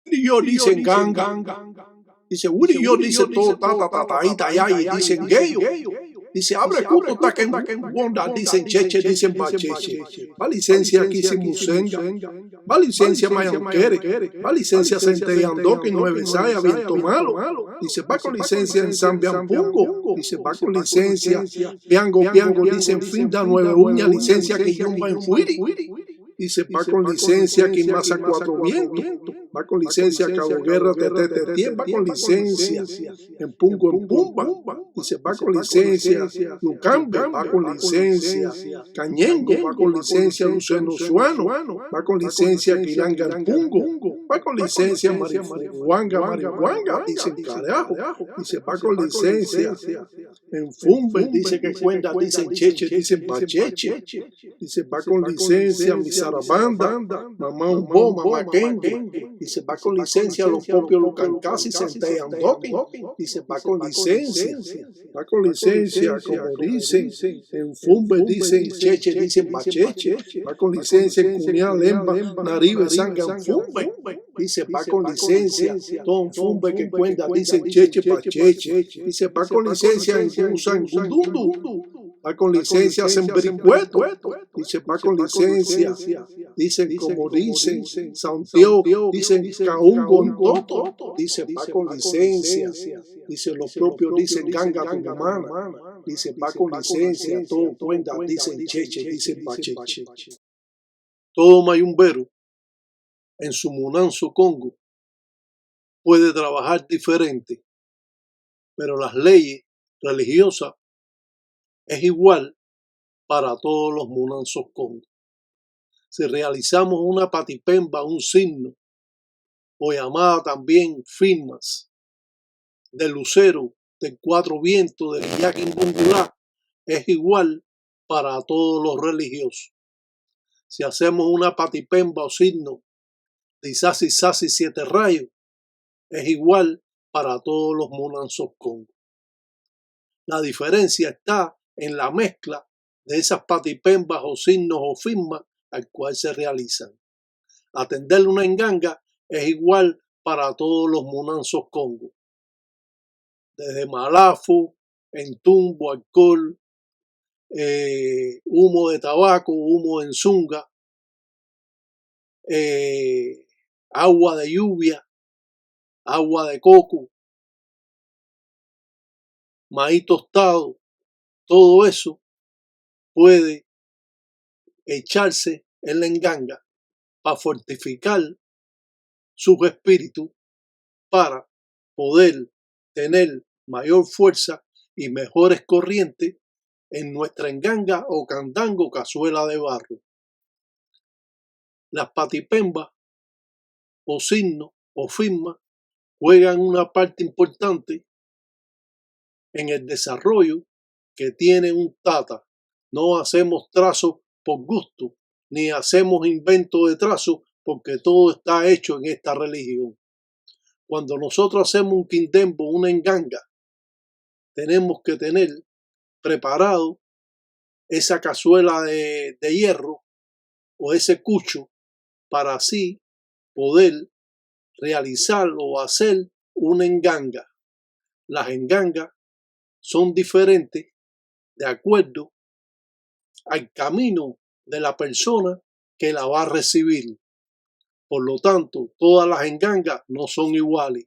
Willie y yo dicen ganga. Dice Willie y yo dice todo tata ya y dicen geyo. Dice abre cuto ta que wonda dicen cheche dicen bacheche. Va licencia aquí sin musenga. Va licencia mayanquere. Va licencia centellandoque 9 saya viento malo. Dice va con licencia en Sambiampungo. Dice va con licencia piango dicen finda 9 uña licencia que yumba en fuiri. Dice va con licencia que masa 4 vientos. Va con licencia Cabo Guerra Tetete, va con licencia en Pungo en Pumba. Dice va con licencia Lucambe, va con licencia Cañengo, va con licencia Luceno Suano, va con licencia Quilanga en Pungo, va con licencia Marihuanga, dice carajo. Dice va con licencia en Fumbe, dice que cuenta, dicen Cheche, dicen Pacheche. Dice va con licencia Misarabanda, Mamá Umbo, Mamá Kengue. Dice va con licencia los propios Lucancasi Centellan Doki. Dice va con licencia, como dicen en Fumbe, dicen Cheche, dicen Bacheche. Va con licencia en Cunial, Lemba, Naribe, Sangan, Fumbe. Dice va con licencia Tom Fumbe que cuenta, dicen Cheche, Pacheche. Dice va con licencia en Gusan, Gundundu. Va con licencia Sembricueto. Dice va con licencia. Dicen como dicen Santiago, dicen Caungo en Toto, dice va con licencia, dice los propios dicen Ganga Cumana, dice va con licencia, todo cuenta, dicen Cheche, dicen Pacheche. Todo mayumbero en su Munanzo Congo puede trabajar diferente, pero las leyes religiosas es igual para todos los Munanzos Congo. Si realizamos una patipemba, un signo, o llamada también firmas, del lucero, del 4 vientos, del yaquimbungulá, es igual para todos los religiosos. Si hacemos una patipemba o signo de Isasi 7 rayos, es igual para todos los Munanzos Congo. La diferencia está en la mezcla de esas patipembas o signos o firmas al cual se realizan. Atender una enganga es igual para todos los Munanzos Congo. Desde Malafu, entumbo, alcohol, humo de tabaco, humo de enzunga, agua de lluvia, agua de coco, maíz tostado, todo eso puede echarse en la enganga para fortificar sus espíritus, para poder tener mayor fuerza y mejores corrientes en nuestra enganga o candango, cazuela de barro. Las patipembas o signos o firmas juegan una parte importante en el desarrollo que tiene un tata. No hacemos trazo por gusto, ni hacemos invento de trazo, porque todo está hecho en esta religión. Cuando nosotros hacemos un quindembo, una enganga, tenemos que tener preparado esa cazuela de hierro o ese cucho para así poder realizar o hacer una enganga. Las engangas son diferentes de acuerdo al camino de la persona que la va a recibir. Por lo tanto, todas las engangas no son iguales.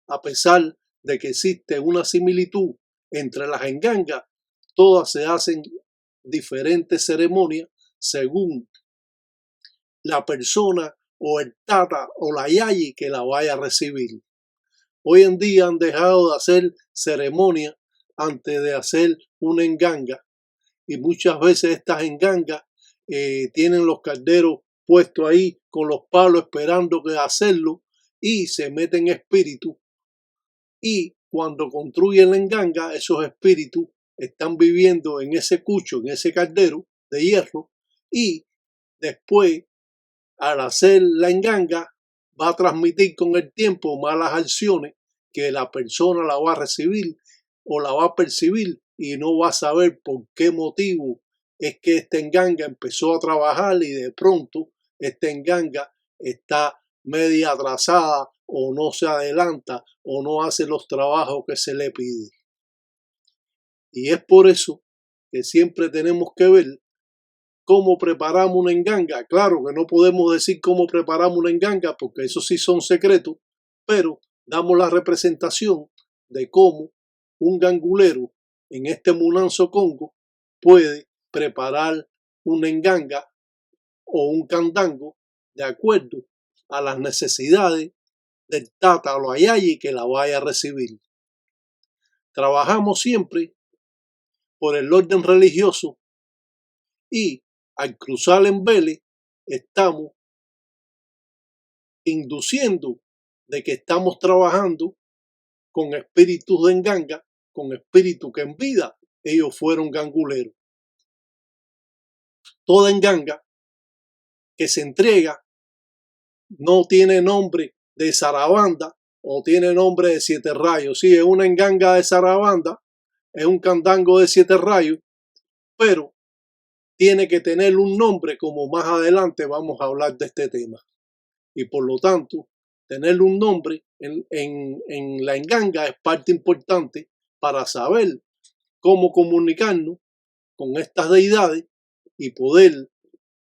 A pesar de que existe una similitud entre las engangas, todas se hacen diferentes ceremonias según la persona o el tata o la yayi que la vaya a recibir. Hoy en día han dejado de hacer ceremonias antes de hacer una enganga, y muchas veces estas engangas tienen los calderos puestos ahí con los palos esperando que hacerlo, y se meten espíritus, y cuando construyen la enganga esos espíritus están viviendo en ese cucho, en ese caldero de hierro, y después al hacer la enganga va a transmitir con el tiempo malas acciones que la persona la va a recibir, o la va a percibir y no va a saber por qué motivo es que esta enganga empezó a trabajar y de pronto esta enganga está media atrasada o no se adelanta o no hace los trabajos que se le pide. Y es por eso que siempre tenemos que ver cómo preparamos una enganga. Claro que no podemos decir cómo preparamos una enganga porque eso sí son secretos, pero damos la representación de cómo un gangulero en este Munanzo Congo puede preparar una enganga o un candango de acuerdo a las necesidades del tata o lo ayayi que la vaya a recibir. Trabajamos siempre por el orden religioso y al cruzar en Vélez estamos induciendo de que estamos trabajando con espíritus de enganga, con espíritus que en vida ellos fueron ganguleros. Toda enganga que se entrega no tiene nombre de zarabanda o tiene nombre de 7 rayos. Sí, es una enganga de zarabanda, es un candango de 7 rayos, pero tiene que tener un nombre, como más adelante vamos a hablar de este tema. Y por lo tanto, tener un nombre en la enganga es parte importante para saber cómo comunicarnos con estas deidades y poder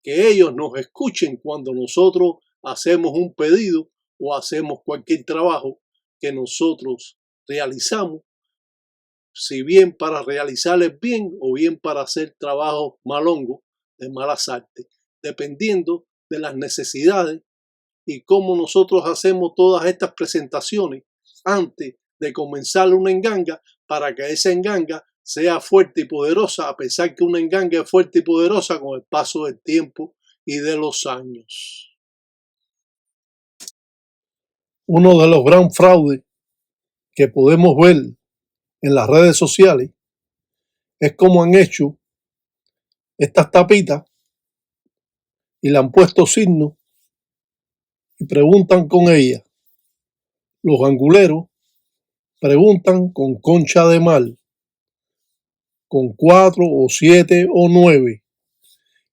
que ellos nos escuchen cuando nosotros hacemos un pedido o hacemos cualquier trabajo que nosotros realizamos, si bien para realizarles bien o bien para hacer trabajo malongo de malas artes, dependiendo de las necesidades y cómo nosotros hacemos todas estas presentaciones antes de comenzar una enganga para que esa enganga sea fuerte y poderosa, a pesar que una enganga es fuerte y poderosa con el paso del tiempo y de los años. Uno de los gran fraudes que podemos ver en las redes sociales es cómo han hecho estas tapitas y le han puesto signos y preguntan con ellas. Los ganguleros preguntan con concha de mar, con 4 o 7 o 9.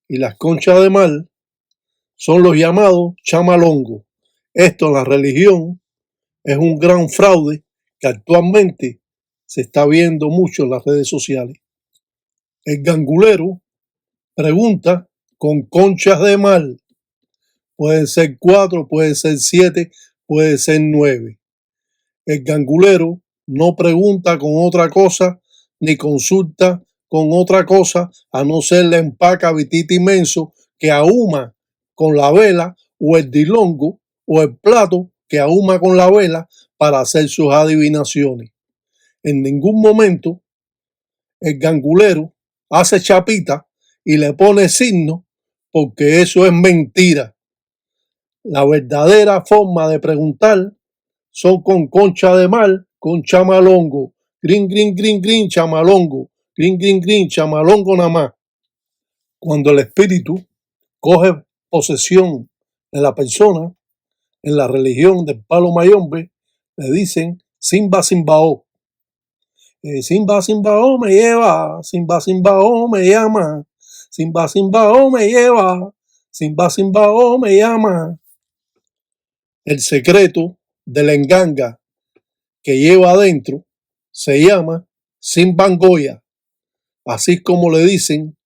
Y las conchas de mar son los llamados chamalongos. Esto en la religión es un gran fraude que actualmente se está viendo mucho en las redes sociales. El gangulero pregunta con conchas de mar. Pueden ser 4, pueden ser 7, puede ser 9. El gangulero no pregunta con otra cosa ni consulta con otra cosa a no ser la empaca vitita inmenso que ahuma con la vela o el dilongo o el plato que ahuma con la vela para hacer sus adivinaciones. En ningún momento el gangulero hace chapita y le pone signo porque eso es mentira. La verdadera forma de preguntar son con concha de mar, con chamalongo. Green, green, green, green, chamalongo. Green, green, green, chamalongo nada más. Cuando el espíritu coge posesión de la persona, en la religión del palo mayombe, le dicen Simba Simbao. Simba Simbao me lleva, Simba Simbao me llama, Simba Simbao me lleva, Simba Simbao me llama. El secreto de la enganga que lleva adentro se llama Simbangoya, así como le dicen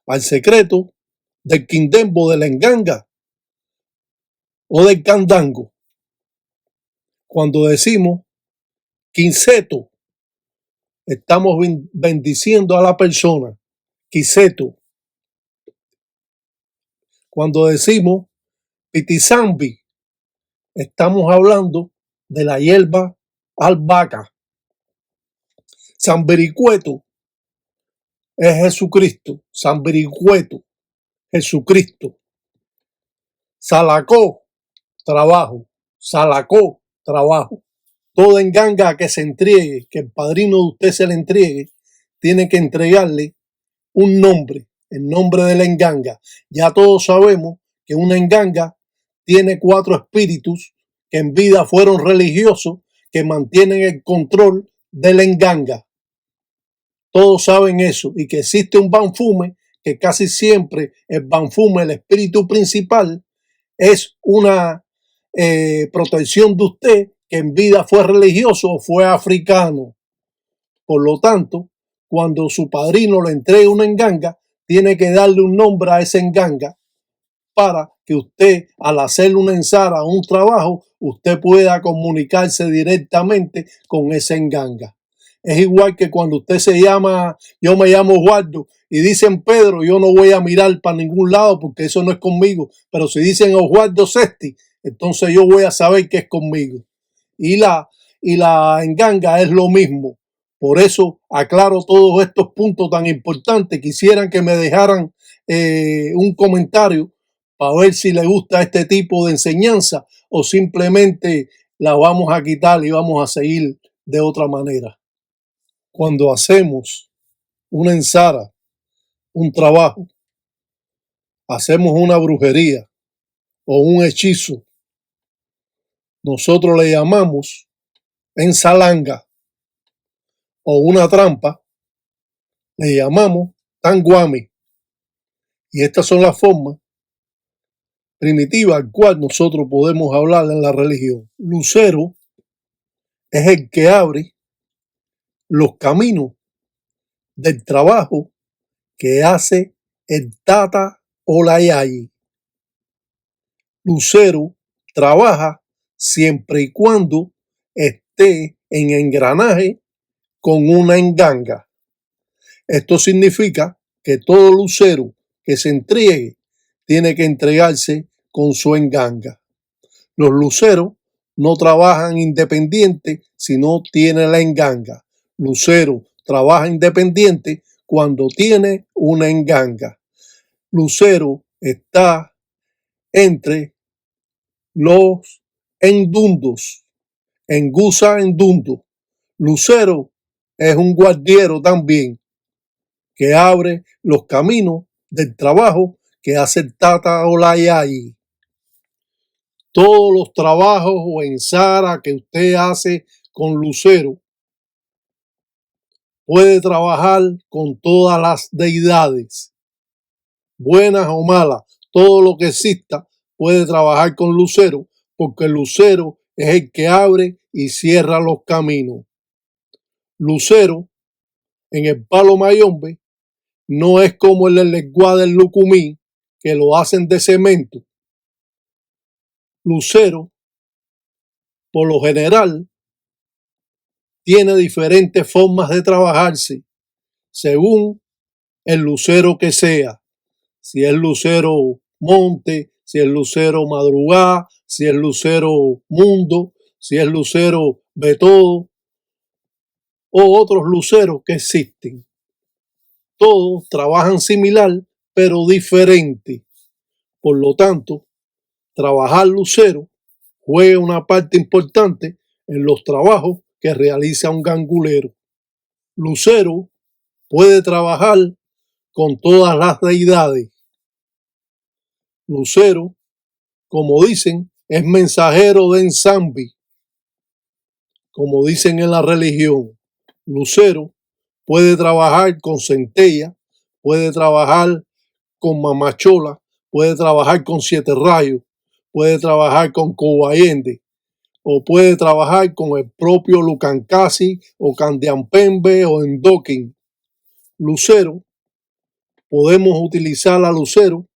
al secreto del quindembo de la enganga o del candango. Cuando decimos quinceto, estamos bendiciendo a la persona, quiseto. Cuando decimos pitizambi, estamos hablando de la hierba albahaca. Sambericueto es Jesucristo, Sambericueto, Jesucristo. Salacó, trabajo, Salacó, trabajo. Toda enganga que se entregue, que el padrino de usted se le entregue, tiene que entregarle un nombre, el nombre de la enganga. Ya todos sabemos que una enganga tiene 4 espíritus que en vida fueron religiosos que mantienen el control de la enganga. Todos saben eso y que existe un banfume, que casi siempre el banfume, el espíritu principal, es una protección de usted que en vida fue religioso o fue africano. Por lo tanto, cuando su padrino le entregue una enganga, tiene que darle un nombre a esa enganga para que usted, al hacer una ensara o un trabajo, usted pueda comunicarse directamente con esa enganga. Es igual que cuando usted se llama, yo me llamo Osvaldo, y dicen Pedro, yo no voy a mirar para ningún lado porque eso no es conmigo. Pero si dicen Osvaldo Sesti, entonces yo voy a saber que es conmigo. Y la enganga es lo mismo. Por eso aclaro todos estos puntos tan importantes. Quisieran que me dejaran un comentario para ver si le gusta este tipo de enseñanza o simplemente la vamos a quitar y vamos a seguir de otra manera. Cuando hacemos una ensara, un trabajo, hacemos una brujería o un hechizo, nosotros le llamamos ensalanga, o una trampa, le llamamos tanguami. Y estas son las formas primitivas al cual nosotros podemos hablar en la religión. Lucero es el que abre los caminos del trabajo que hace el Tata o la Yayi. Lucero trabaja siempre y cuando esté en engranaje con una enganga. Esto significa que todo lucero que se entregue tiene que entregarse con su enganga. Los luceros no trabajan independiente si no tiene la enganga. Lucero trabaja independiente cuando tiene una enganga. Lucero está entre los endundos, engusa endundo. Lucero es un guardiero también que abre los caminos del trabajo que hace el Tata o la Yayi. Todos los trabajos o ensara que usted hace con lucero puede trabajar con todas las deidades, buenas o malas. Todo lo que exista puede trabajar con lucero, porque el lucero es el que abre y cierra los caminos. Lucero en el palo mayombe no es como el lenguaje del lucumí, que lo hacen de cemento. Lucero, por lo general, tiene diferentes formas de trabajarse según el lucero que sea. Si es lucero monte, si es lucero madrugá, si es lucero mundo, si es lucero betodo o otros luceros que existen. Todos trabajan similar, pero diferente. Por lo tanto, trabajar lucero juega una parte importante en los trabajos que realiza un gangulero. Lucero puede trabajar con todas las deidades. Lucero, como dicen, es mensajero de Ensambi, como dicen en la religión. Lucero puede trabajar con centella, puede trabajar con mamachola, puede trabajar con siete rayos, puede trabajar con cobayende, o puede trabajar con el propio Lucancasi o Candiampembe o Endoquín. Lucero, podemos utilizar a lucero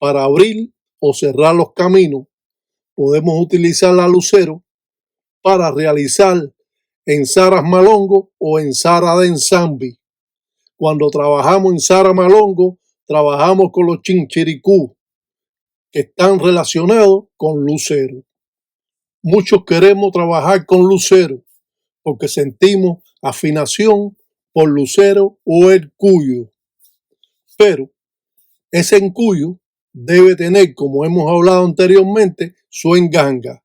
para abrir o cerrar los caminos. Podemos utilizar la lucero para realizar ensaras malongo o ensara de ensambi. Cuando trabajamos en Sara Malongo, trabajamos con los chinchiricú, que están relacionados con lucero. Muchos queremos trabajar con lucero porque sentimos afinación por lucero o el cuyo. Pero ese encuyo debe tener, como hemos hablado anteriormente, su enganga.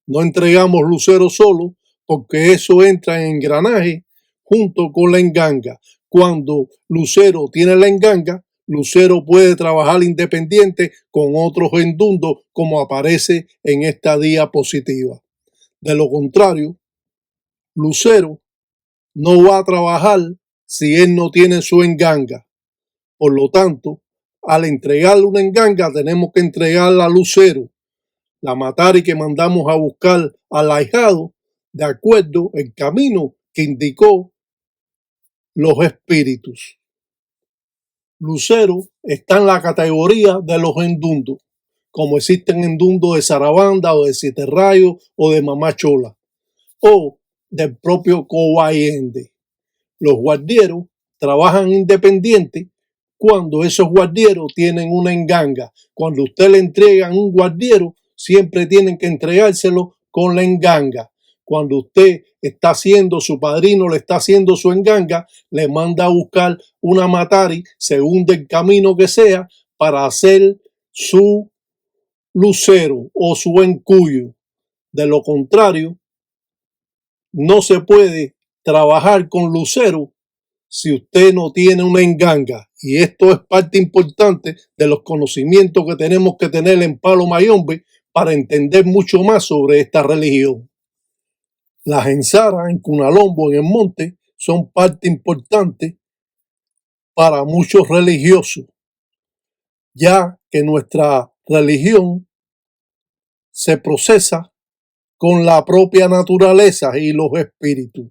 No entregamos lucero solo porque eso entra en engranaje junto con la enganga. Cuando lucero tiene la enganga, lucero puede trabajar independiente con otros endundos como aparece en esta diapositiva. De lo contrario, lucero no va a trabajar si él no tiene su enganga. Por lo tanto, al entregarle una enganga, tenemos que entregarla a Lucero, la matari que mandamos a buscar al ahijado, de acuerdo al camino que indicó los espíritus. Lucero está en la categoría de los endundos, como existen endundos de Sarabanda o de Siete Rayos o de Mamá Chola, o del propio Cobayende. Los guardieros trabajan independientes cuando esos guardieros tienen una enganga. Cuando usted le entregan un guardiero, siempre tienen que entregárselo con la enganga. Cuando usted está haciendo, su padrino le está haciendo su enganga, le manda a buscar una matari, según del camino que sea, para hacer su lucero o su encuyo. De lo contrario, no se puede trabajar con lucero si usted no tiene una enganga. Y esto es parte importante de los conocimientos que tenemos que tener en Palo Mayombe para entender mucho más sobre esta religión. Las ensaras en Cunalombo, en el monte, son parte importante para muchos religiosos, ya que nuestra religión se procesa con la propia naturaleza y los espíritus.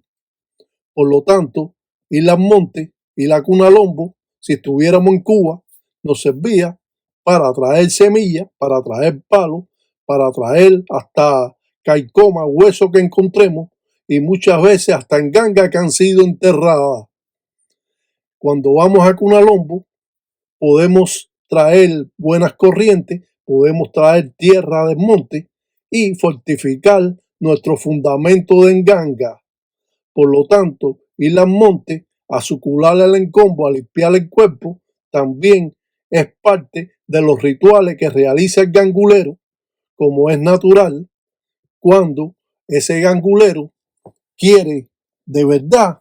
Por lo tanto, Islas Monte y la Cunalombo, si estuviéramos en Cuba, nos servía para traer semillas, para traer palos, para traer hasta caicoma, hueso que encontremos, y muchas veces hasta engangas que han sido enterradas. Cuando vamos a Cunalombo, podemos traer buenas corrientes, podemos traer tierra del monte y fortificar nuestro fundamento de enganga. Por lo tanto, Islas Monte, a sucularle el encombo, a limpiar el cuerpo, también es parte de los rituales que realiza el gangulero, como es natural, cuando ese gangulero quiere de verdad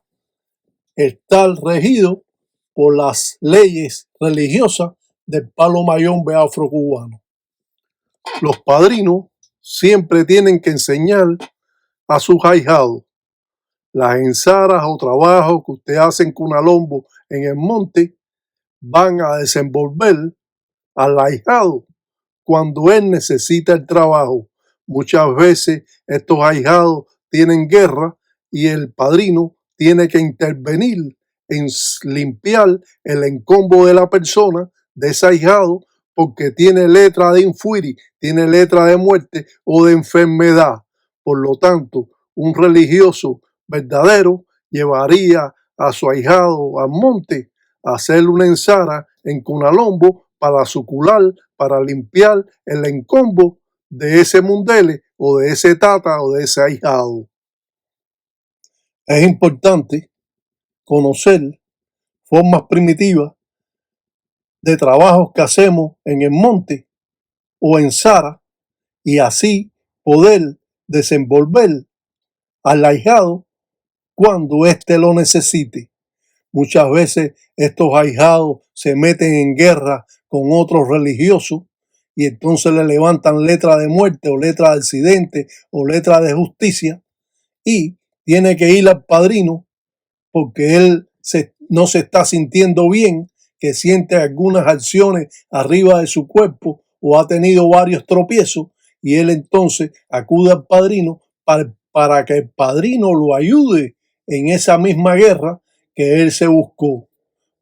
estar regido por las leyes religiosas del Palo Mayombe afrocubano. Los padrinos siempre tienen que enseñar a sus ahijados las ensaras o trabajos que usted hace en Cunalombo en el monte van a desenvolver al ahijado cuando él necesita el trabajo. Muchas veces estos ahijados tienen guerra y el padrino tiene que intervenir en limpiar el encombo de la persona, de ese ahijado, porque tiene letra de infuiri, tiene letra de muerte o de enfermedad. Por lo tanto, un religioso verdadero llevaría a su ahijado al monte a hacer una ensara en Cunalombo para sucular, para limpiar el encombo de ese mundele o de ese tata o de ese ahijado. Es importante conocer formas primitivas de trabajos que hacemos en el monte o en Sara y así poder desenvolver al ahijado cuando éste lo necesite. Muchas veces estos ahijados se meten en guerra con otros religiosos y entonces le levantan letra de muerte o letra de accidente o letra de justicia y tiene que ir al padrino porque él no se está sintiendo bien, que siente algunas acciones arriba de su cuerpo o ha tenido varios tropiezos y él entonces acude al padrino para que el padrino lo ayude en esa misma guerra que él se buscó.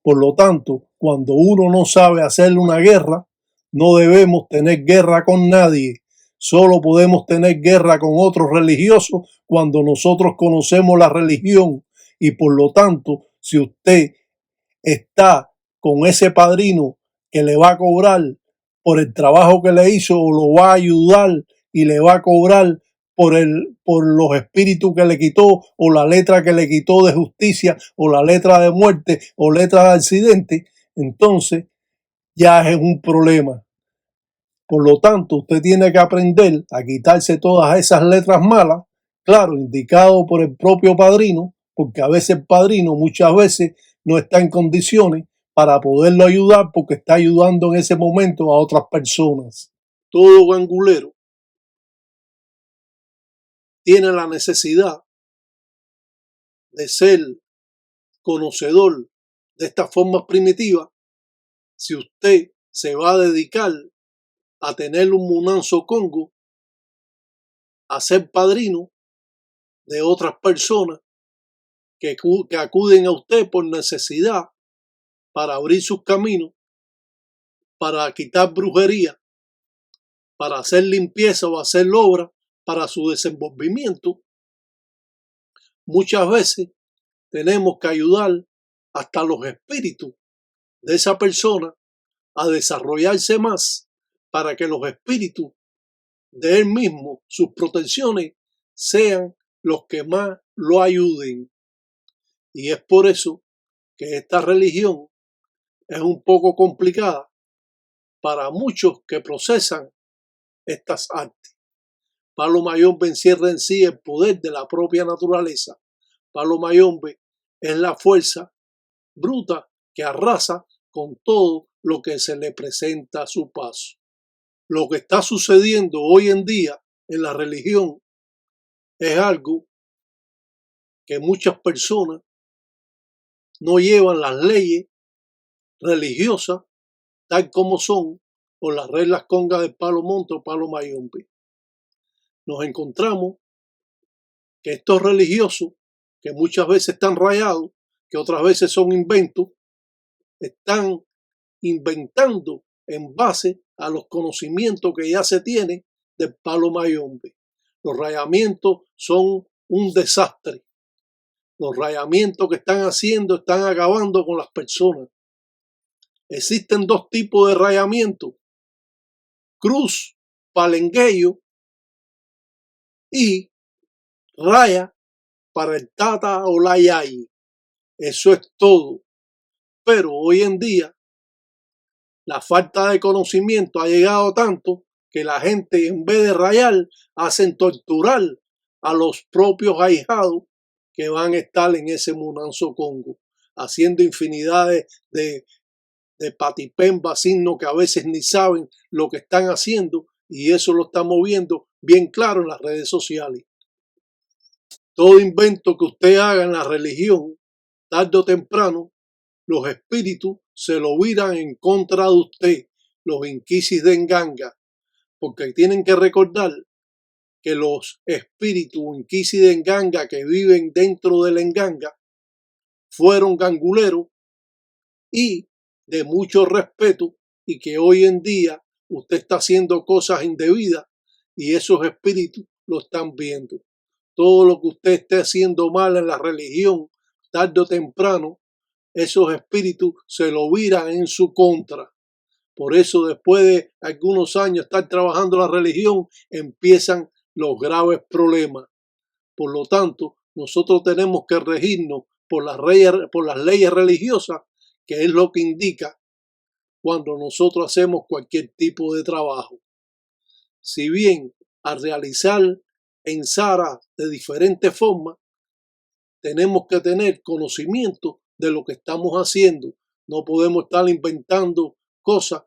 Por lo tanto, cuando uno no sabe hacerle una guerra, no debemos tener guerra con nadie. Solo podemos tener guerra con otros religiosos cuando nosotros conocemos la religión. Y por lo tanto, si usted está con ese padrino que le va a cobrar por el trabajo que le hizo o lo va a ayudar y le va a cobrar por los espíritus que le quitó o la letra que le quitó de justicia o la letra de muerte o letra de accidente, entonces ya es un problema. Por lo tanto, usted tiene que aprender a quitarse todas esas letras malas, claro, indicado por el propio padrino, porque a veces el padrino muchas veces no está en condiciones para poderlo ayudar porque está ayudando en ese momento a otras personas. Todo gangulero tiene la necesidad de ser conocedor de estas formas primitivas, si usted se va a dedicar a tener un Munanzo Congo, a ser padrino de otras personas que acuden a usted por necesidad para abrir sus caminos, para quitar brujería, para hacer limpieza o hacer obra para su desenvolvimiento, muchas veces tenemos que ayudar hasta los espíritus de esa persona a desarrollarse más para que los espíritus de él mismo, sus protecciones, sean los que más lo ayuden. Y es por eso que esta religión es un poco complicada para muchos que procesan estas artes. Palo Mayombe encierra en sí el poder de la propia naturaleza. Palo Mayombe es la fuerza bruta que arrasa con todo lo que se le presenta a su paso. Lo que está sucediendo hoy en día en la religión es algo que muchas personas no llevan las leyes religiosas tal como son o las reglas congas del Palo Monte o Palo Mayombe. Nos encontramos que estos religiosos, que muchas veces están rayados, que otras veces son inventos, están inventando en base a los conocimientos que ya se tiene del Palo Mayombe. Los rayamientos son un desastre. Los rayamientos que están haciendo están acabando con las personas. Existen dos tipos de rayamiento: cruz, palengueyo y raya para el tata o la yai. Eso es todo. Pero hoy en día la falta de conocimiento ha llegado tanto que la gente, en vez de rayar, hacen torturar a los propios ahijados que van a estar en ese Munanzo Congo, haciendo infinidades de patipemba, signos que a veces ni saben lo que están haciendo, y eso lo estamos viendo bien claro en las redes sociales. Todo invento que usted haga en la religión, tarde o temprano, los espíritus se lo viran en contra de usted, los inquisis de Nganga, porque tienen que recordar que los espíritus inquisis de Nganga que viven dentro del Nganga fueron ganguleros y de mucho respeto, y que hoy en día usted está haciendo cosas indebidas y esos espíritus lo están viendo. Todo lo que usted esté haciendo mal en la religión, tarde o temprano, esos espíritus se lo viran en su contra. Por eso, después de algunos años estar trabajando la religión, empiezan los graves problemas. Por lo tanto, nosotros tenemos que regirnos por las leyes religiosas, que es lo que indica cuando nosotros hacemos cualquier tipo de trabajo. Si bien al realizar en Sara de diferentes formas, tenemos que tener conocimiento de lo que estamos haciendo. No podemos estar inventando cosas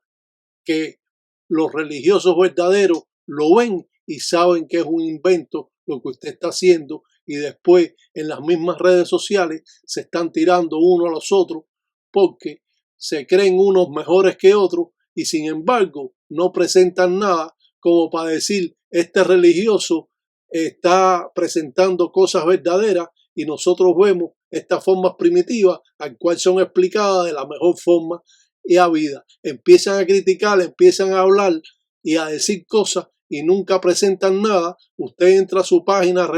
que los religiosos verdaderos lo ven y saben que es un invento lo que usted está haciendo, y después en las mismas redes sociales se están tirando uno a los otros porque se creen unos mejores que otros y sin embargo no presentan nada como para decir este religioso está presentando cosas verdaderas y nosotros vemos estas formas primitivas al cual son explicadas de la mejor forma y a vida. Empiezan a criticar, empiezan a hablar y a decir cosas y nunca presentan nada. Usted entra a su página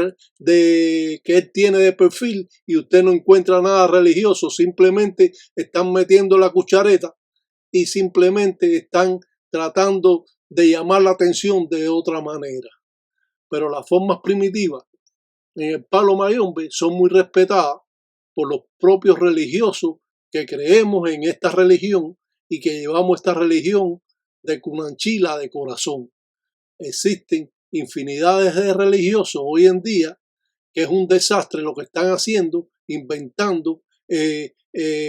que él tiene de perfil y usted no encuentra nada religioso, simplemente están metiendo la cuchareta y simplemente están tratando de llamar la atención de otra manera. Pero las formas primitivas en el Palo Mayombe son muy respetadas por los propios religiosos que creemos en esta religión y que llevamos esta religión de Cunanchila de corazón. Existen infinidades de religiosos hoy en día que es un desastre lo que están haciendo, inventando,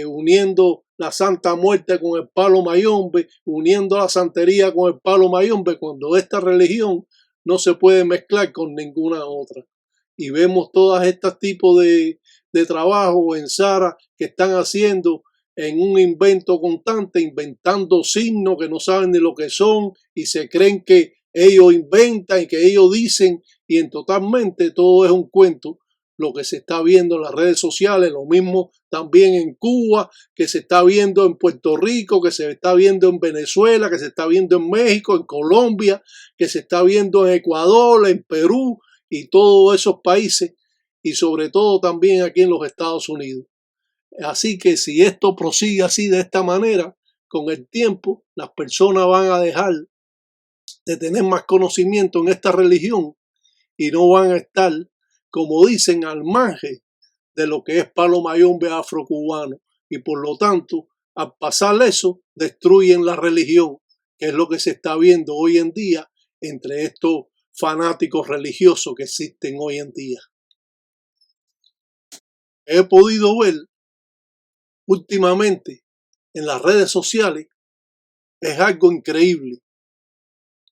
uniendo la Santa Muerte con el Palo Mayombe, uniendo la santería con el Palo Mayombe, cuando esta religión no se puede mezclar con ninguna otra. Y vemos todas estos tipos de trabajo en Sara que están haciendo en un invento constante, inventando signos que no saben ni lo que son y se creen que ellos inventan y que ellos dicen, y en totalmente todo es un cuento lo que se está viendo en las redes sociales, lo mismo también en Cuba, que se está viendo en Puerto Rico, que se está viendo en Venezuela, que se está viendo en México, en Colombia, que se está viendo en Ecuador, en Perú y todos esos países, y sobre todo también aquí en los Estados Unidos. Así que si esto prosigue así de esta manera, con el tiempo las personas van a dejar de tener más conocimiento en esta religión y no van a estar, como dicen, al margen de lo que es Palo Mayombe afrocubano. Y por lo tanto, al pasar eso, destruyen la religión, que es lo que se está viendo hoy en día entre estos fanáticos religiosos que existen hoy en día. He podido ver últimamente en las redes sociales, es algo increíble.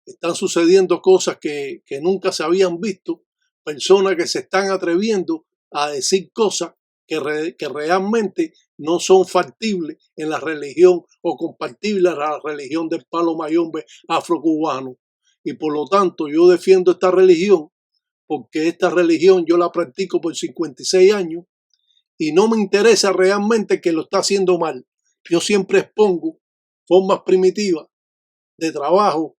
Están sucediendo cosas que nunca se habían visto, personas que se están atreviendo a decir cosas que realmente no son factibles en la religión o compatibles a la religión del Palo Mayombe afrocubano. Y por lo tanto yo defiendo esta religión porque esta religión yo la practico por 56 años y no me interesa realmente que lo está haciendo mal. Yo siempre expongo formas primitivas de trabajo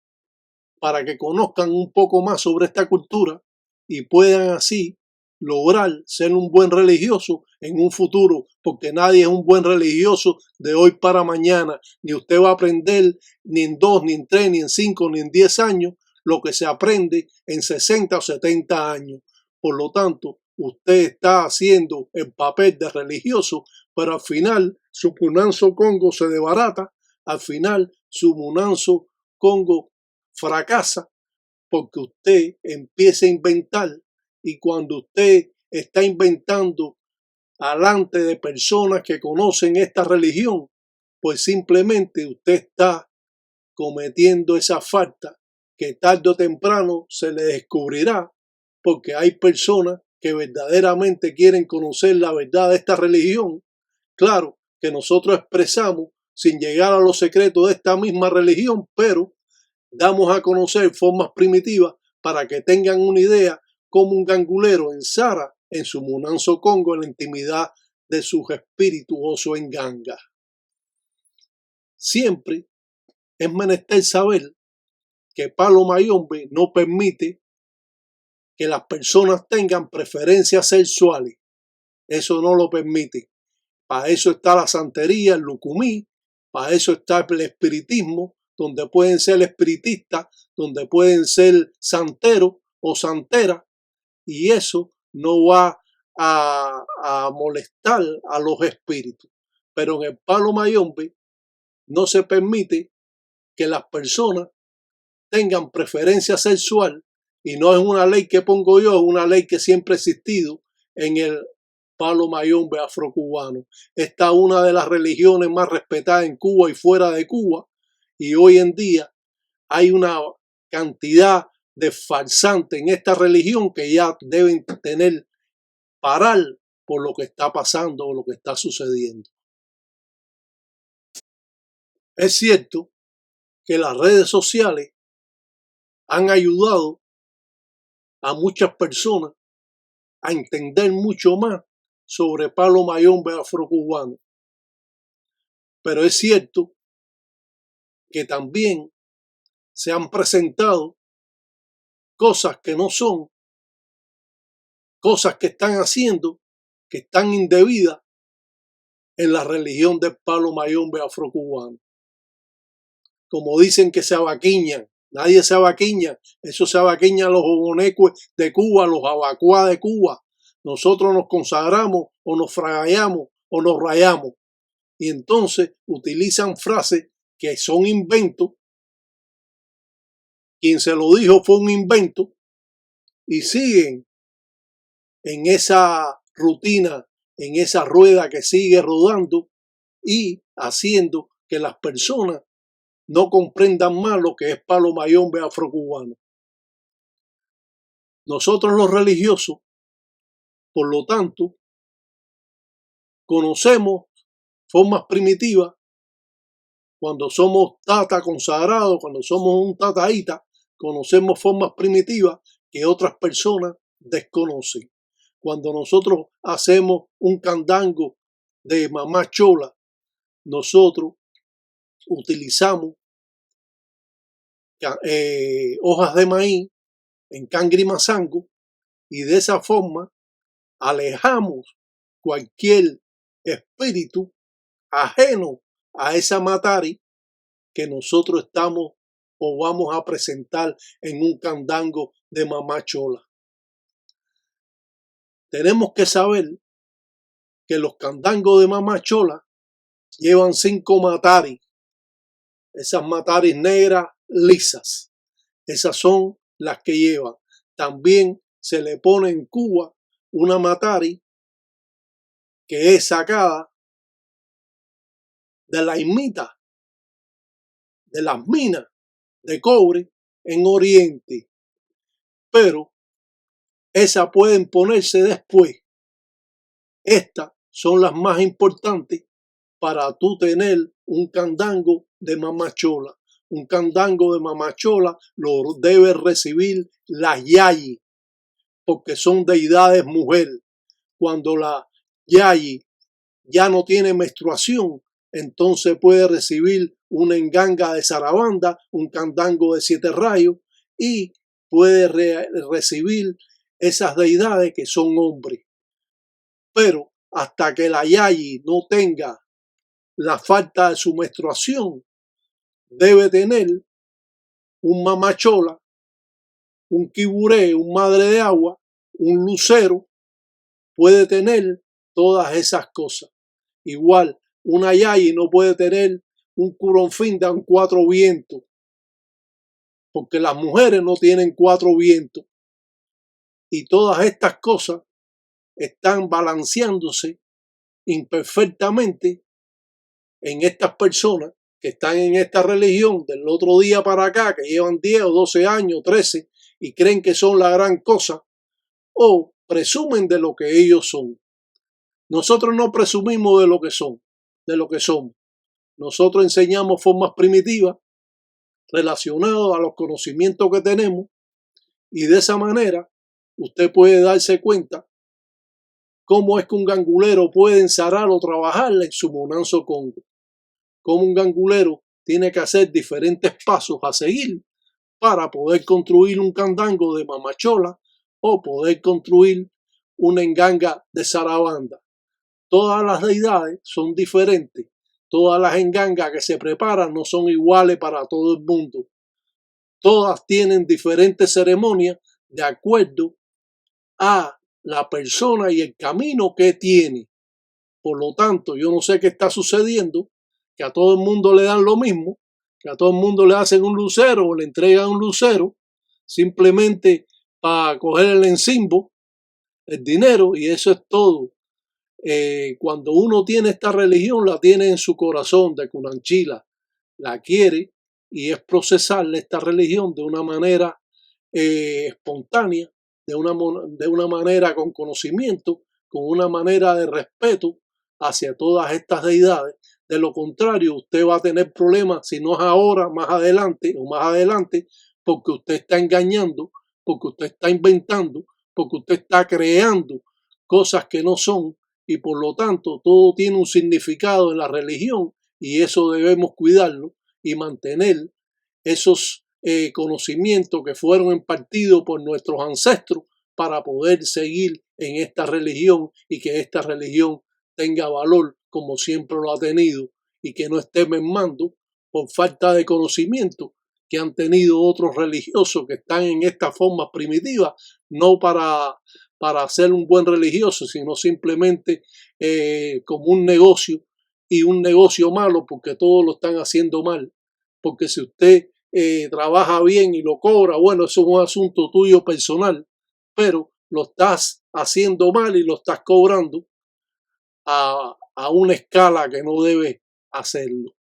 para que conozcan un poco más sobre esta cultura y puedan así lograr ser un buen religioso en un futuro, porque nadie es un buen religioso de hoy para mañana, ni usted va a aprender ni en 2, ni en 3, ni en 5, ni en 10 años lo que se aprende en 60 o 70 años. Por lo tanto, usted está haciendo el papel de religioso, pero al final su Munanzo Congo se desbarata, al final su Munanzo Congo fracasa porque usted empieza a inventar y cuando usted está inventando alante de personas que conocen esta religión, pues simplemente usted está cometiendo esa falta que tarde o temprano se le descubrirá porque hay personas que verdaderamente quieren conocer la verdad de esta religión. Claro que nosotros expresamos sin llegar a los secretos de esta misma religión, pero damos a conocer formas primitivas para que tengan una idea como un gangulero en Sara, en su Munanzo Congo, en la intimidad de sus espíritus o su enganga. Siempre es menester saber que Palo Mayombe no permite que las personas tengan preferencias sexuales. Eso no lo permite. Para eso está la santería, el lucumí, para eso está el espiritismo, donde pueden ser espiritistas, donde pueden ser santeros o santeras, y eso no va a molestar a los espíritus. Pero en el Palo Mayombe no se permite que las personas tengan preferencia sexual, y no es una ley que pongo yo, es una ley que siempre ha existido en el Palo Mayombe afrocubano. Esta es una de las religiones más respetadas en Cuba y fuera de Cuba, y hoy en día hay una cantidad de farsantes en esta religión que ya deben parar por lo que está pasando o lo que está sucediendo. Es cierto que las redes sociales han ayudado a muchas personas a entender mucho más sobre Palo Mayombe afrocubano. Pero es cierto que también se han presentado cosas que no son, cosas que están haciendo, que están indebidas en la religión del Palo Mayombe afrocubano. Como dicen que se abaquiñan, nadie se abaquiña, eso se abaquiñan los obonecues de Cuba, los abacuá de Cuba. Nosotros nos consagramos o nos fragallamos o nos rayamos. Y entonces utilizan frases que son inventos. Quien se lo dijo fue un invento y siguen en esa rutina, en esa rueda que sigue rodando y haciendo que las personas no comprendan más lo que es Palo Mayombe afrocubano. Nosotros los religiosos, por lo tanto, conocemos formas primitivas cuando somos tata consagrados, cuando somos un tataíta, conocemos formas primitivas que otras personas desconocen. Cuando nosotros hacemos un candango de mamá chola, nosotros utilizamos hojas de maíz en cangri mazango y de esa forma alejamos cualquier espíritu ajeno a esa matari que nosotros estamos o vamos a presentar en un candango de mamá chola. Tenemos que saber que los candangos de mamá chola llevan 5 mataris. Esas mataris negras lisas, esas son las que llevan. También se le pone en Cuba una matari que es sacada de la imita de las minas de cobre en Oriente, pero esas pueden ponerse después. Estas son las más importantes para tú tener un candango de mamá chola. Un candango de mamá chola lo debe recibir las yayi, porque son deidades mujer. Cuando la yayi ya no tiene menstruación, entonces puede recibir una enganga de zarabanda, un candango de 7 rayos y puede recibir esas deidades que son hombres. Pero hasta que la yayi no tenga la falta de su menstruación, debe tener un mamachola, un quiburé, un madre de agua, un lucero, puede tener todas esas cosas. Igual, una yayi no puede tener un curonfinda en 4 vientos, porque las mujeres no tienen 4 vientos. Y todas estas cosas están balanceándose imperfectamente en estas personas que están en esta religión del otro día para acá, que llevan 10 o 12 años, 13, y creen que son la gran cosa, o presumen de lo que ellos son. Nosotros no presumimos de lo que son, de lo que somos. Nosotros enseñamos formas primitivas relacionadas a los conocimientos que tenemos, y de esa manera usted puede darse cuenta cómo es que un gangulero puede ensarar o trabajar en su monanzo Congo. Cómo un gangulero tiene que hacer diferentes pasos a seguir para poder construir un candango de mamachola o poder construir una enganga de zarabanda. Todas las deidades son diferentes. Todas las engangas que se preparan no son iguales para todo el mundo. Todas tienen diferentes ceremonias de acuerdo a la persona y el camino que tiene. Por lo tanto, yo no sé qué está sucediendo, que a todo el mundo le dan lo mismo, que a todo el mundo le hacen un lucero o le entregan un lucero, simplemente para coger el encimbo, el dinero, y eso es todo. Cuando uno tiene esta religión, la tiene en su corazón de Cunanchila, la quiere y es procesarle esta religión de una manera espontánea, de una manera con conocimiento, con una manera de respeto hacia todas estas deidades. De lo contrario, usted va a tener problemas, si no es ahora, más adelante o más adelante, porque usted está engañando, porque usted está inventando, porque usted está creando cosas que no son, y por lo tanto todo tiene un significado en la religión, y eso debemos cuidarlo y mantener esos conocimientos que fueron impartidos por nuestros ancestros para poder seguir en esta religión y que esta religión tenga valor como siempre lo ha tenido y que no esté mermando por falta de conocimiento que han tenido otros religiosos que están en esta forma primitiva, no para ser un buen religioso, sino simplemente como un negocio, y un negocio malo porque todos lo están haciendo mal. Porque si usted trabaja bien y lo cobra, bueno, eso es un asunto tuyo personal, pero lo estás haciendo mal y lo estás cobrando a una escala que no debe hacerlo.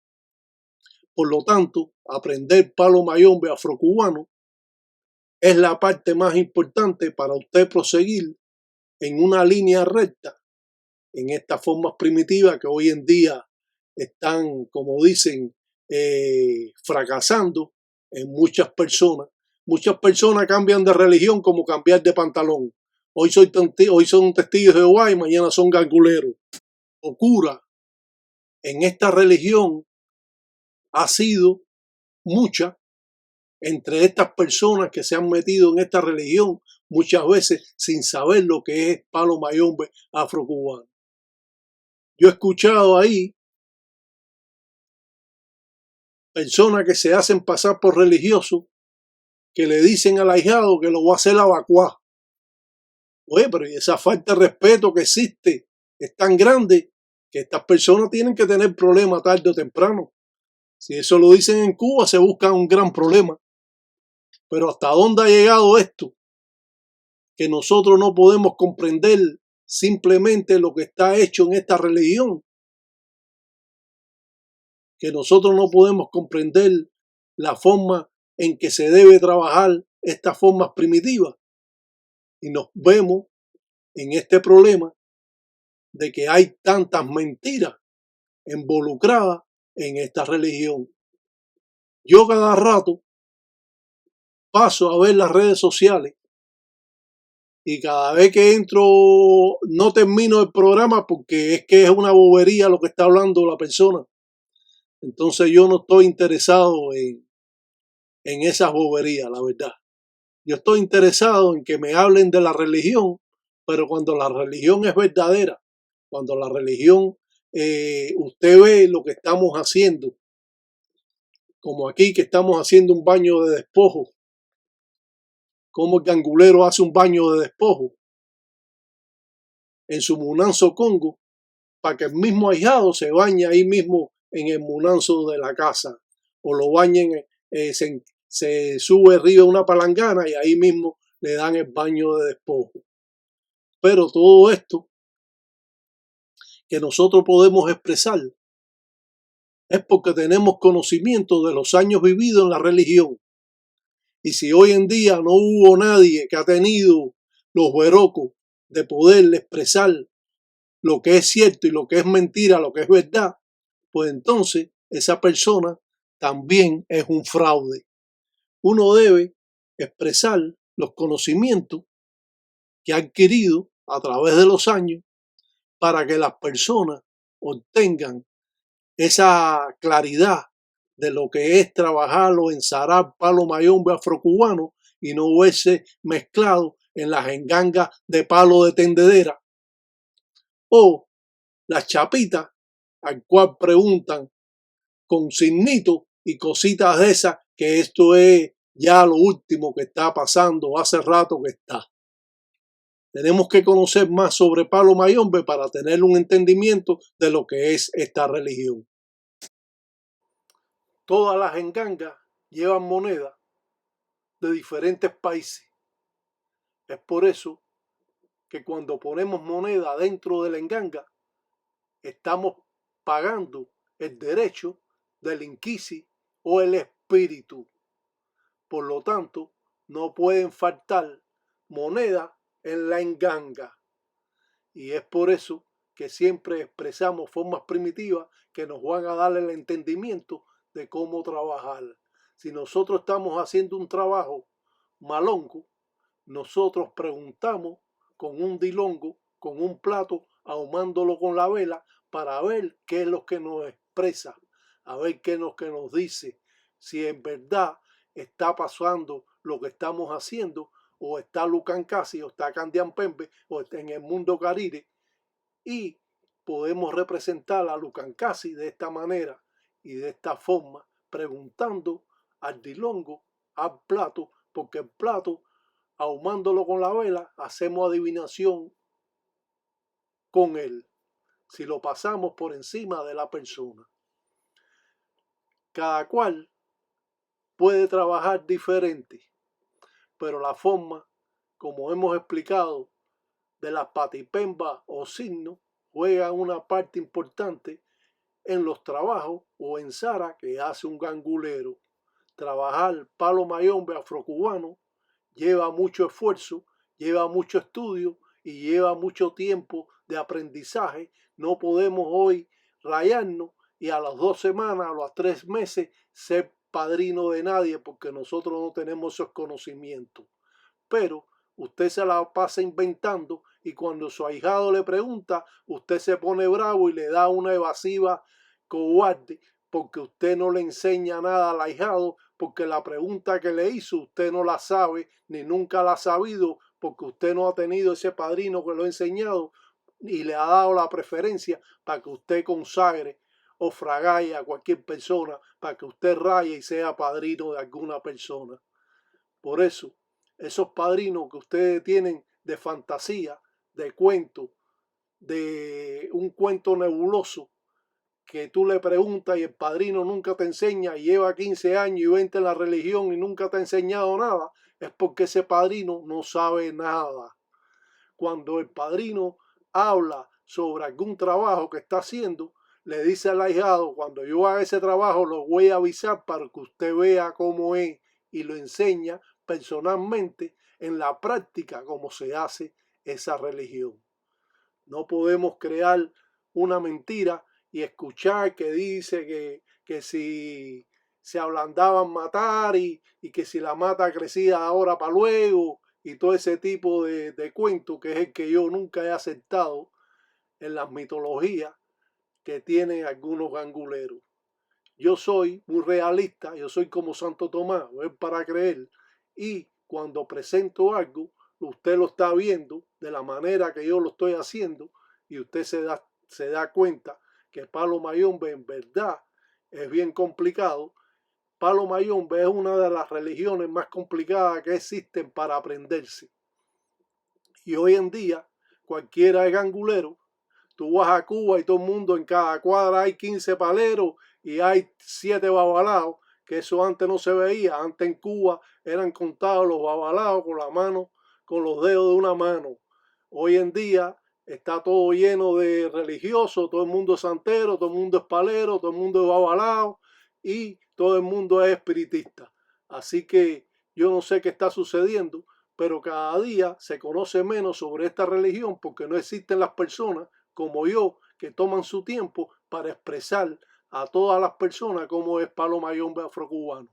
Por lo tanto, aprender palo mayombe afrocubano es la parte más importante para usted proseguir en una línea recta en estas formas primitivas que hoy en día están, como dicen, fracasando en muchas personas. Muchas personas cambian de religión como cambiar de pantalón. Hoy son testigos de Jehová y mañana son ganguleros. Locura en esta religión ha sido mucha entre estas personas que se han metido en esta religión, muchas veces sin saber lo que es palo mayombe afrocubano. Yo he escuchado ahí personas que se hacen pasar por religiosos que le dicen al ahijado que lo va a hacer evacuar. Oye, pero esa falta de respeto que existe es tan grande que estas personas tienen que tener problemas tarde o temprano. Si eso lo dicen en Cuba, se busca un gran problema. Pero ¿hasta dónde ha llegado esto? Que nosotros no podemos comprender simplemente lo que está hecho en esta religión. Que nosotros no podemos comprender la forma en que se debe trabajar estas formas primitivas. Y nos vemos en este problema de que hay tantas mentiras involucradas en esta religión. Yo cada rato paso a ver las redes sociales y cada vez que entro no termino el programa porque es que es una bobería lo que está hablando la persona. Entonces yo no estoy interesado en esas boberías, la verdad. Yo estoy interesado en que me hablen de la religión, pero cuando la religión es verdadera, cuando la religión, usted ve lo que estamos haciendo, como aquí que estamos haciendo un baño de despojo, como el gangulero hace un baño de despojo en su munanzo Congo, para que el mismo ahijado se bañe ahí mismo en el munanzo de la casa, o lo bañen, se sube arriba una palangana y ahí mismo le dan el baño de despojo. Pero todo esto que nosotros podemos expresar es porque tenemos conocimiento de los años vividos en la religión. Y si hoy en día no hubo nadie que ha tenido los verocos de poder expresar lo que es cierto y lo que es mentira, lo que es verdad, pues entonces esa persona también es un fraude. Uno debe expresar los conocimientos que ha adquirido a través de los años para que las personas obtengan esa claridad de lo que es trabajar o ensarar palo mayombe afrocubano y no verse mezclado en las engangas de palo de tendedera o las chapitas al cual preguntan con signitos y cositas de esas que esto es ya lo último que está pasando, hace rato que está. Tenemos que conocer más sobre palo mayombe para tener un entendimiento de lo que es esta religión. Todas las engangas llevan moneda de diferentes países. Es por eso que cuando ponemos moneda dentro de la enganga, estamos pagando el derecho del inquisi o el espíritu. Por lo tanto, no pueden faltar moneda en la enganga. Y es por eso que siempre expresamos formas primitivas que nos van a dar el entendimiento de cómo trabajar. Si nosotros estamos haciendo un trabajo malongo, nosotros preguntamos con un dilongo, con un plato, ahumándolo con la vela para ver qué es lo que nos expresa, a ver qué es lo que nos dice, si en verdad está pasando lo que estamos haciendo o está Lucan Casi o está Candian Pembe o está en el mundo Carire y podemos representar a Lucan Casi de esta manera y de esta forma preguntando al dilongo, al plato, porque el plato ahumándolo con la vela, hacemos adivinación con él, si lo pasamos por encima de la persona. Cada cual puede trabajar diferente, pero la forma, como hemos explicado, de las patipembas o signos, juega una parte importante en los trabajos o en Sara que hace un gangulero. Trabajar palo mayombe afrocubano lleva mucho esfuerzo, lleva mucho estudio y lleva mucho tiempo de aprendizaje, no podemos hoy rayarnos y a las 2 semanas, a los 3 meses, ser padrino de nadie porque nosotros no tenemos esos conocimientos. Pero usted se la pasa inventando y cuando su ahijado le pregunta, usted se pone bravo y le da una evasiva cobarde porque usted no le enseña nada al ahijado, porque la pregunta que le hizo usted no la sabe ni nunca la ha sabido, porque usted no ha tenido ese padrino que lo ha enseñado y le ha dado la preferencia para que usted consagre o fragalle a cualquier persona, para que usted raye y sea padrino de alguna persona. Por eso, esos padrinos que ustedes tienen de fantasía, de cuento, de un cuento nebuloso, que tú le preguntas y el padrino nunca te enseña y lleva 15 años y 20 en la religión y nunca te ha enseñado nada, es porque ese padrino no sabe nada. Cuando el padrino habla sobre algún trabajo que está haciendo, le dice al ahijado, cuando yo haga ese trabajo lo voy a avisar para que usted vea cómo es y lo enseña personalmente en la práctica cómo se hace esa religión. No podemos crear una mentira y escuchar que dice que si se ablandaban matar y que si la mata crecía ahora para luego y todo ese tipo de cuento que es el que yo nunca he aceptado en las mitologías que tienen algunos ganguleros. Yo soy muy realista, yo soy como Santo Tomás, ver para creer, y cuando presento algo, usted lo está viendo de la manera que yo lo estoy haciendo y usted se da cuenta que Palo Mayombe en verdad es bien complicado. Palo Mayombe es una de las religiones más complicadas que existen para aprenderse. Y hoy en día cualquiera es gangulero. Tú vas a Cuba y todo el mundo en cada cuadra hay 15 paleros y hay 7 babalaos, que eso antes no se veía. Antes en Cuba eran contados los babalaos con la mano, con los dedos de una mano. Hoy en día está todo lleno de religiosos, todo el mundo es santero, todo el mundo es palero, todo el mundo es babalao y todo el mundo es espiritista. Así que yo no sé qué está sucediendo, pero cada día se conoce menos sobre esta religión porque no existen las personas como yo que toman su tiempo para expresar a todas las personas cómo es Palo Mayombe afrocubano.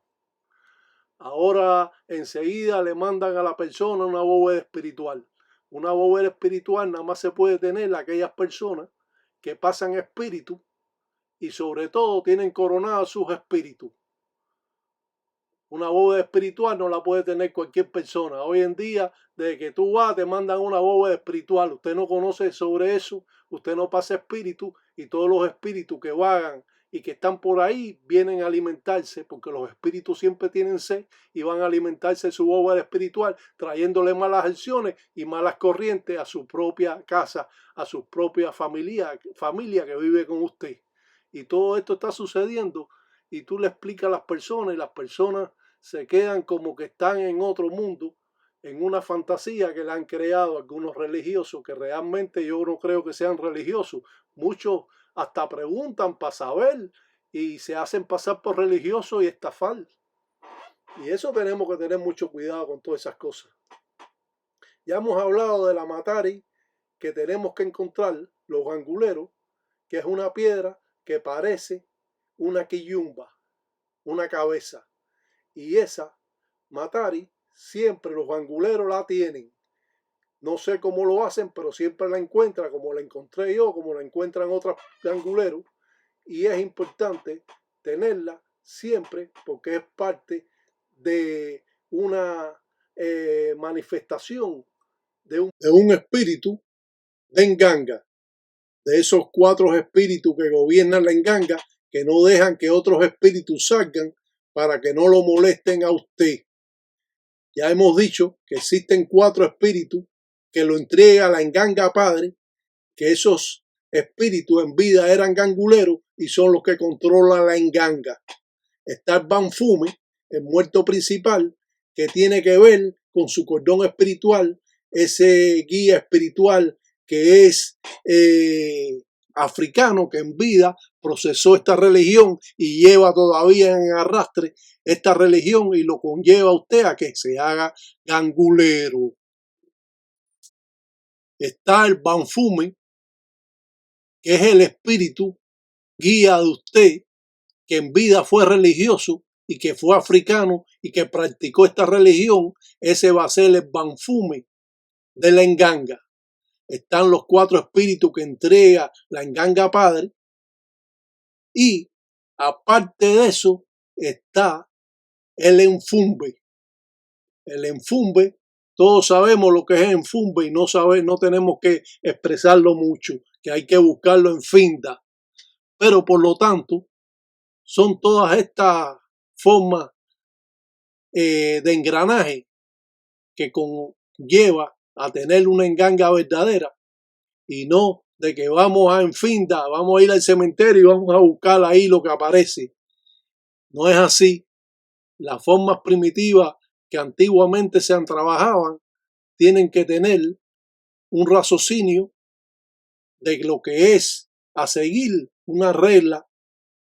Ahora enseguida le mandan a la persona una bóveda espiritual. Una bóveda espiritual nada más se puede tener aquellas personas que pasan espíritu y sobre todo tienen coronados sus espíritus. Una bóveda espiritual no la puede tener cualquier persona. Hoy en día, desde que tú vas, te mandan una bóveda espiritual. Usted no conoce sobre eso, usted no pasa espíritu y todos los espíritus que vagan y que están por ahí vienen a alimentarse porque los espíritus siempre tienen sed y van a alimentarse de su bóveda espiritual trayéndole malas acciones y malas corrientes a su propia casa, a su propia familia que vive con usted. Y todo esto está sucediendo y tú le explicas a las personas y las personas se quedan como que están en otro mundo, en una fantasía que le han creado algunos religiosos, que realmente yo no creo que sean religiosos. Muchos hasta preguntan para saber y se hacen pasar por religiosos y estafar. Y eso tenemos que tener mucho cuidado con todas esas cosas. Ya hemos hablado de la matari que tenemos que encontrar, los ganguleros, que es una piedra que parece una quillumba, una cabeza. Y esa matari siempre los ganguleros la tienen. No sé cómo lo hacen, pero siempre la encuentran, como la encontré yo, como la encuentran otros ganguleros. Y es importante tenerla siempre porque es parte de una manifestación de un espíritu de Nganga, de esos 4 espíritus que gobiernan la Nganga, que no dejan que otros espíritus salgan para que no lo molesten a usted. Ya hemos dicho que existen 4 espíritus que lo entrega la Nganga Padre, que esos espíritus en vida eran ganguleros y son los que controlan la Nganga. Está el Banfume, el muerto principal, que tiene que ver con su cordón espiritual, ese guía espiritual que es africano, que en vida procesó esta religión y lleva todavía en arrastre esta religión y lo conlleva a usted a que se haga gangulero. Está el Banfume, que es el espíritu guía de usted, que en vida fue religioso y que fue africano y que practicó esta religión, ese va a ser el banfume de la enganga. Están los 4 espíritus que entrega la enganga padre y aparte de eso está el enfumbe. El enfumbe, todos sabemos lo que es enfumbe y no tenemos que expresarlo mucho, que hay que buscarlo en finda. Pero por lo tanto, son todas estas formas de engranaje que conlleva a tener una enganga verdadera y no de que vamos a enfinda, vamos a ir al cementerio y vamos a buscar ahí lo que aparece. No es así. Las formas primitivas que antiguamente se trabajaban tienen que tener un raciocinio de lo que es a seguir una regla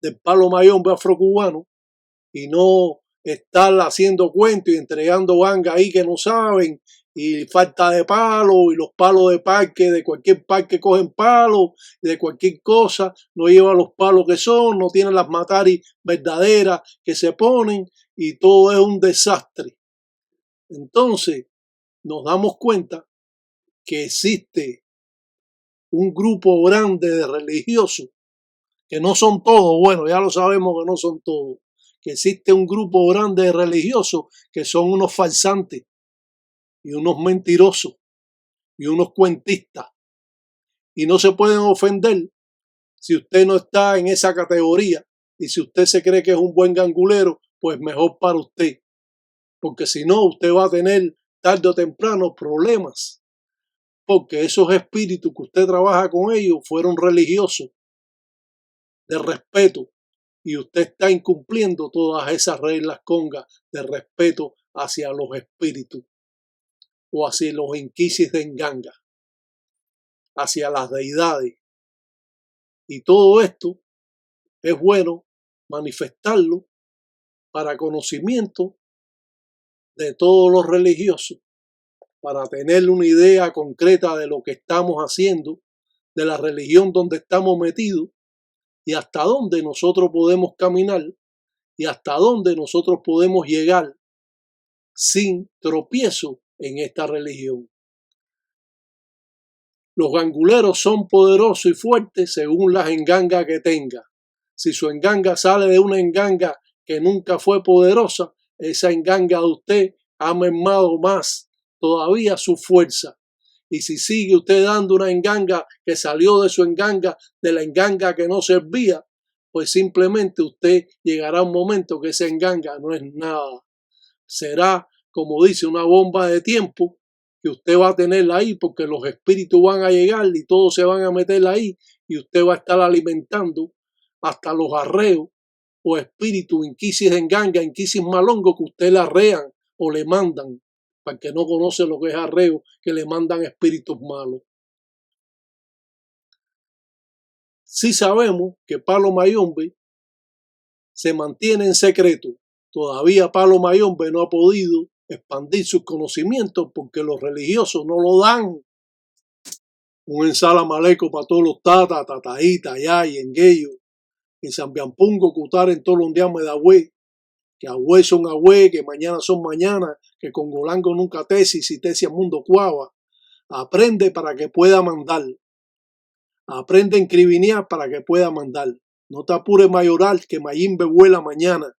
del palo mayombe afrocubano y no estar haciendo cuentos y entregando bangas ahí que no saben y falta de palo y los palos de parque, de cualquier parque cogen palos, de cualquier cosa, no llevan los palos que son, no tienen las mataris verdaderas que se ponen y todo es un desastre. Entonces nos damos cuenta que existe un grupo grande de religiosos, que no son todos, bueno, ya lo sabemos que no son todos, que existe un grupo grande de religiosos que son unos farsantes y unos mentirosos y unos cuentistas. Y no se pueden ofender si usted no está en esa categoría y si usted se cree que es un buen gangulero, pues mejor para usted. Porque si no, usted va a tener tarde o temprano problemas. Porque esos espíritus que usted trabaja con ellos fueron religiosos, de respeto, y usted está incumpliendo todas esas reglas congas de respeto hacia los espíritus o hacia los inquisis de enganga, hacia las deidades. Y todo esto es bueno manifestarlo para conocimiento de todos los religiosos, para tener una idea concreta de lo que estamos haciendo, de la religión donde estamos metidos y hasta dónde nosotros podemos caminar y hasta dónde nosotros podemos llegar sin tropiezo en esta religión. Los ganguleros son poderosos y fuertes según las engangas que tenga. Si su enganga sale de una enganga que nunca fue poderosa, esa enganga de usted ha mermado más todavía su fuerza. Y si sigue usted dando una enganga que salió de su enganga, de la enganga que no servía, pues simplemente usted llegará a un momento que esa enganga no es nada. Será, como dice, una bomba de tiempo que usted va a tener ahí porque los espíritus van a llegar y todos se van a meter ahí y usted va a estar alimentando hasta los arreos o espíritus, inquisis de enganga, inquisis malongo que usted le arrean o le mandan, para el que no conoce lo que es arreo, que le mandan espíritus malos. Sí sabemos que Palo Mayombe se mantiene en secreto. Todavía Palo Mayombe no ha podido expandir sus conocimientos porque los religiosos no lo dan. Un ensala maleco para todos los tata, tataíta, yay, engueyo, en Sambiampungo, Cutar, en todos los días me da güey, que agüey son agüey, que mañana son mañana, que con Golango nunca tesis y tesis mundo cuava. Aprende para que pueda mandar. Aprende a encribinear para que pueda mandar. No te apures mayoral, que Mayimbe vuela mañana.